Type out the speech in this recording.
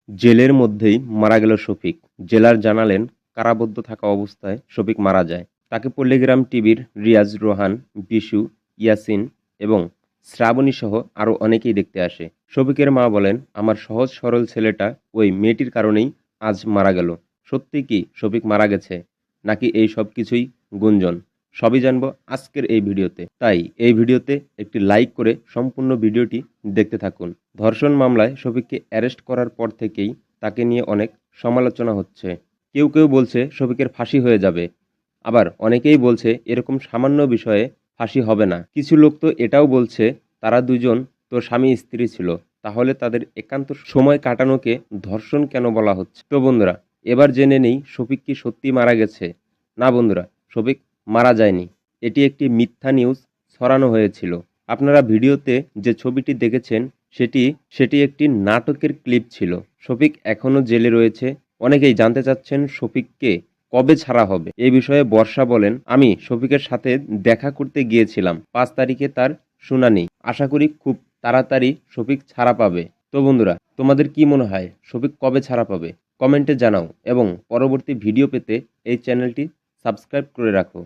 জেলের মধ্যেই মারা গেল শফিক। জেলার জানালেন, কারাবদ্ধ থাকা অবস্থায় শফিক মারা যায়। তাকে পল্লীগ্রাম টিভির রিয়াজ, রোহান, বিশু, ইয়াসিন এবং শ্রাবণীসহ আরও অনেকেই দেখতে আসে। শফিকের মা বলেন, আমার সহজ সরল ছেলেটা ওই মেয়েটির কারণেই আজ মারা গেল। সত্যি কি শফিক মারা গেছে, নাকি এই সব কিছুই গুঞ্জন? সবই জানবো আজকের এই ভিডিওতে। তাই এই ভিডিওতে একটি লাইক করে সম্পূর্ণ ভিডিওটি দেখতে থাকুন। ধর্ষণ মামলায় শফিককে অ্যারেস্ট করার পর থেকেই তাকে নিয়ে অনেক সমালোচনা হচ্ছে। কেউ কেউ বলছে শফিকের ফাঁসি হয়ে যাবে, আবার অনেকেই বলছে এরকম সামান্য বিষয়ে ফাঁসি হবে না। কিছু লোক তো এটাও বলছে তারা দুজন তো স্বামী স্ত্রী ছিল, তাহলে তাদের একান্ত সময় কাটানোকে ধর্ষণ কেন বলা হচ্ছে? তো বন্ধুরা, এবার জেনে নেই শফিক কি সত্যি মারা গেছে। না বন্ধুরা, শফিক মারা যায়নি। এটি একটি মিথ্যা নিউজ ছড়ানো হয়েছিল। আপনারা ভিডিওতে যে ছবিটি দেখেছেন সেটি একটি নাটকের ক্লিপ ছিল। শফিক এখনও জেলে রয়েছে। অনেকেই জানতে চাচ্ছেন শফিককে কবে ছাড়া হবে। এই বিষয়ে বর্ষা বলেন, আমি শফিকের সাথে দেখা করতে গিয়েছিলাম। 5 তারিখে তার শুনানি। আশা করি খুব তাড়াতাড়ি শফিক ছাড়া পাবে। তো বন্ধুরা, তোমাদের কি মনে হয় শফিক কবে ছাড়া পাবে? কমেন্টে জানাও এবং পরবর্তী ভিডিও পেতে এই চ্যানেলটি সাবস্ক্রাইব করে রাখো।